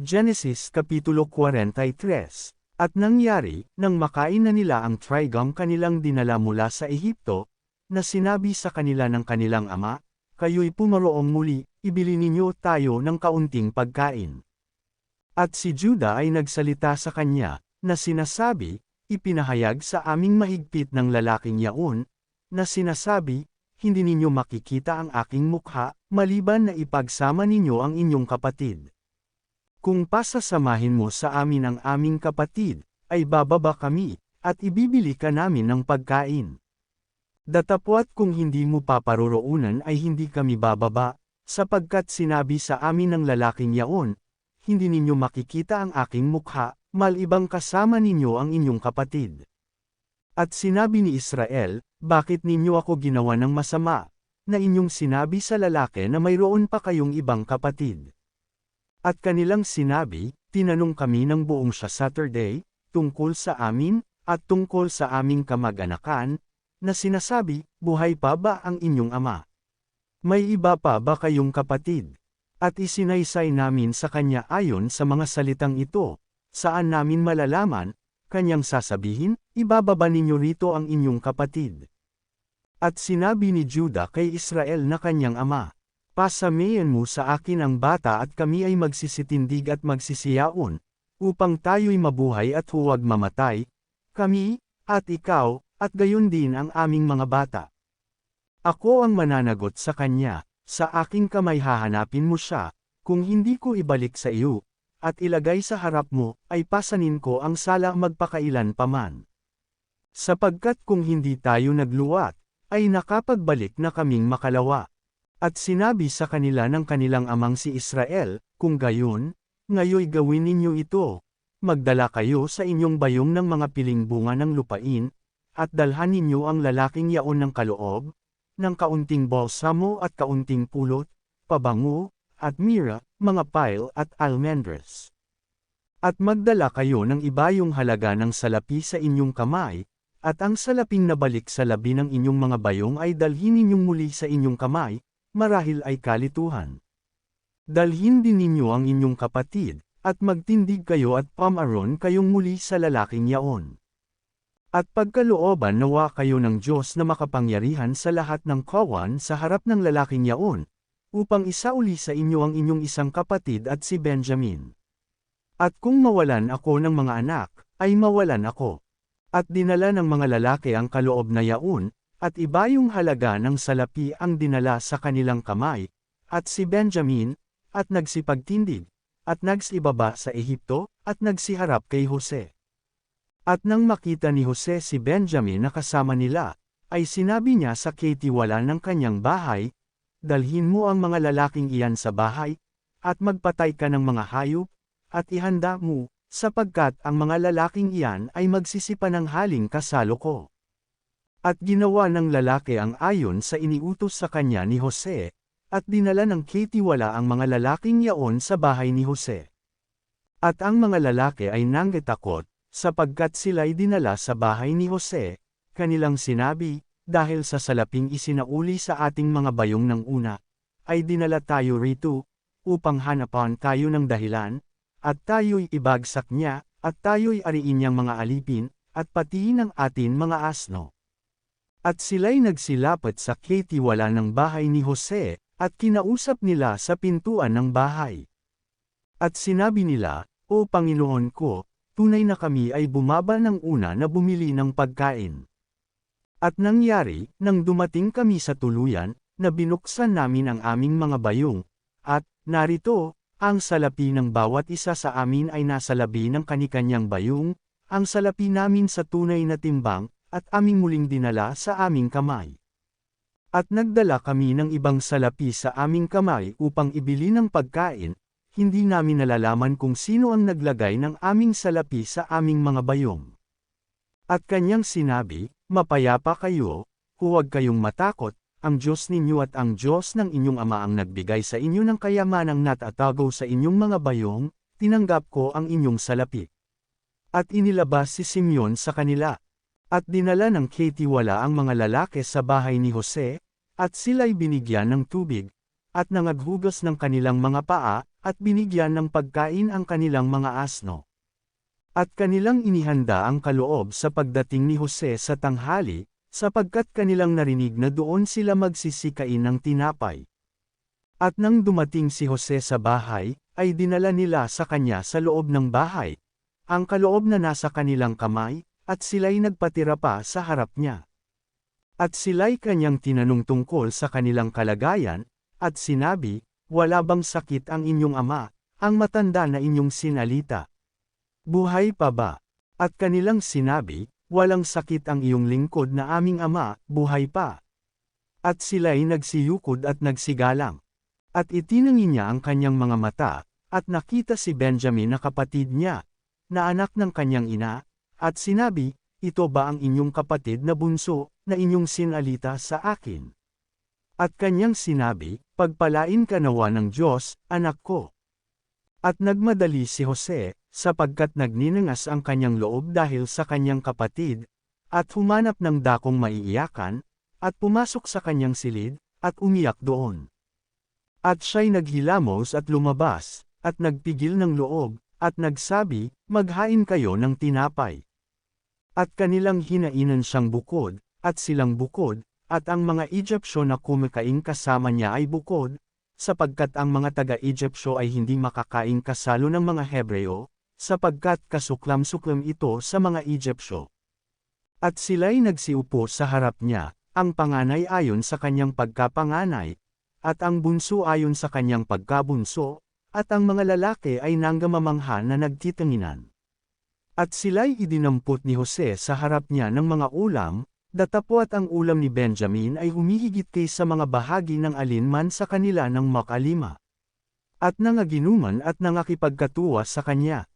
Genesis Kapitulo 43. At nangyari, nang makain na nila ang trigum kanilang dinala mula sa Ehipto, na sinabi sa kanila ng kanilang ama, kayo'y pumaroong muli, ibili ninyo tayo ng kaunting pagkain. At si Judah ay nagsalita sa kanya, na sinasabi, ipinahayag sa aming mahigpit ng lalaking yaon, na sinasabi, hindi ninyo makikita ang aking mukha, maliban na ipagsama ninyo ang inyong kapatid. Kung pasasamahin mo sa amin ang aming kapatid, ay bababa kami, at ibibili ka namin ng pagkain. Datapwat kung hindi mo paparoroonan ay hindi kami bababa, sapagkat sinabi sa amin ng lalaking yaon, hindi ninyo makikita ang aking mukha, malibang kasama ninyo ang inyong kapatid. At sinabi ni Israel, bakit ninyo ako ginawa ng masama, na inyong sinabi sa lalaki na mayroon pa kayong ibang kapatid? At kanilang sinabi, tinanong kami ng buong Saturday, tungkol sa amin, at tungkol sa aming kamag-anakan, na sinasabi, buhay pa ba ang inyong ama? May iba pa ba kayong kapatid? At isinaysay namin sa kanya ayon sa mga salitang ito, saan namin malalaman, kanyang sasabihin, ibababa ninyo rito ang inyong kapatid. At sinabi ni Judah kay Israel na kanyang ama, pasamayan mo sa akin ang bata at kami ay magsisitindig at magsisiyaon, upang tayo'y mabuhay at huwag mamatay, kami, at ikaw, at gayon din ang aming mga bata. Ako ang mananagot sa kanya, sa aking kamay hahanapin mo siya, kung hindi ko ibalik sa iyo, at ilagay sa harap mo, ay pasanin ko ang sala magpakailan paman. Sapagkat kung hindi tayo nagluwat, ay nakapagbalik na kaming makalawa. At sinabi sa kanila ng kanilang amang si Israel, kung gayon, ngayoy gawin ninyo ito, magdala kayo sa inyong bayong ng mga piling bunga ng lupain, at dalhan ninyo ang lalaking yaon ng kaloob, ng kaunting balsamo at kaunting pulot, pabango, at mira, mga pile at almendres. At magdala kayo ng ibayong halaga ng salapi sa inyong kamay, at ang salaping nabalik sa labi ng inyong mga bayong ay dalhin ninyong muli sa inyong kamay, marahil ay kalituhan. Dalhin din ninyo ang inyong kapatid, at magtindig kayo at pamaron kayong muli sa lalaking yaon. At pagkalooban nawa kayo ng Diyos na makapangyarihan sa lahat ng kawan sa harap ng lalaking yaon, upang isauli sa inyo ang inyong isang kapatid at si Benjamin. At kung mawalan ako ng mga anak, ay mawalan ako. At dinala ng mga lalaki ang kaloob na yaon, at ibayong halaga ng salapi ang dinala sa kanilang kamay, at si Benjamin, at nagsipagtindig, at nagsibaba sa Ehipto, at nagsiharap kay Jose. At nang makita ni Jose si Benjamin na kasama nila, ay sinabi niya sa katiwala ng kanyang bahay, dalhin mo ang mga lalaking iyan sa bahay, at magpatay ka ng mga hayop, at ihanda mo, sapagkat ang mga lalaking iyan ay magsisipa ng haling kasalo ko. At ginawa ng lalaki ang ayon sa iniutos sa kanya ni Jose, at dinala ng katiwala ang mga lalaking yaon sa bahay ni Jose. At ang mga lalaki ay nanggitakot, sapagkat sila'y dinala sa bahay ni Jose, kanilang sinabi, dahil sa salaping isinauli sa ating mga bayong ng una, ay dinala tayo rito, upang hanapan tayo ng dahilan, at tayo'y ibagsak niya, at tayo'y ariin niyang mga alipin, at patiin ang atin mga asno. At sila'y nagsilapat sa katiwala ng bahay ni Jose, at kinausap nila sa pintuan ng bahay. At sinabi nila, O Panginoon ko, tunay na kami ay bumaba ng una na bumili ng pagkain. At nangyari, nang dumating kami sa tuluyan, na binuksan namin ang aming mga bayong, at, narito, ang salapi ng bawat isa sa amin ay nasa labi ng kanikanyang bayong, ang salapi namin sa tunay na timbang, at aming muling dinala sa aming kamay. At nagdala kami ng ibang salapi sa aming kamay upang ibili ng pagkain, hindi namin nalalaman kung sino ang naglagay ng aming salapi sa aming mga bayong. At kanyang sinabi, mapayapa kayo, huwag kayong matakot, ang Diyos ninyo at ang Diyos ng inyong ama ang nagbigay sa inyo ng kayamanang natatago sa inyong mga bayong, tinanggap ko ang inyong salapi. At inilabas si Simeon sa kanila. At dinala ng katiwala ang mga lalaki sa bahay ni Jose, at sila'y binigyan ng tubig, at nangaghugas ng kanilang mga paa, at binigyan ng pagkain ang kanilang mga asno. At kanilang inihanda ang kaloob sa pagdating ni Jose sa tanghali, sapagkat kanilang narinig na doon sila magsisikain ng tinapay. At nang dumating si Jose sa bahay, ay dinala nila sa kanya sa loob ng bahay, ang kaloob na nasa kanilang kamay, at sila'y nagpatira pa sa harap niya. At sila'y kanyang tinanong tungkol sa kanilang kalagayan, at sinabi, "Wala bang sakit ang inyong ama, ang matanda na inyong sinalita? Buhay pa ba?" At kanilang sinabi, "Walang sakit ang iyong lingkod na aming ama, buhay pa." At sila'y nagsiyukod at nagsigalang. At itinangin niya ang kanyang mga mata, at nakita si Benjamin na kapatid niya, na anak ng kanyang ina, at sinabi, "Ito ba ang inyong kapatid na bunso, na inyong sinalita sa akin?" At kanyang sinabi, "Pagpalain ka nawa ng Diyos, anak ko." At nagmadali si Jose, sapagkat nagninangas ang kanyang loob dahil sa kanyang kapatid, at humanap ng dakong maiiyakan, at pumasok sa kanyang silid, at umiyak doon. At siya'y naghilamos at lumabas, at nagpigil ng loob, at nagsabi, "Maghain kayo ng tinapay." At kanilang hinainan siyang bukod, at silang bukod, at ang mga Egyptyo na kumakain kasama niya ay bukod, sapagkat ang mga taga-Egyptyo ay hindi makakain kasalo ng mga Hebreo, sapagkat kasuklam-suklam ito sa mga Egyptyo. At sila'y nagsiupo sa harap niya, ang panganay ayon sa kanyang pagkapanganay, at ang bunso ayon sa kanyang pagkabunso, at ang mga lalaki ay nanggamamangha na nagtitinginan. At sila'y idinampot ni Jose sa harap niya ng mga ulam, datapwat ang ulam ni Benjamin ay humihigit kaysa mga bahagi ng alinman sa kanila ng makalima. At nangaginuman at nangakipagkatuwa sa kanya.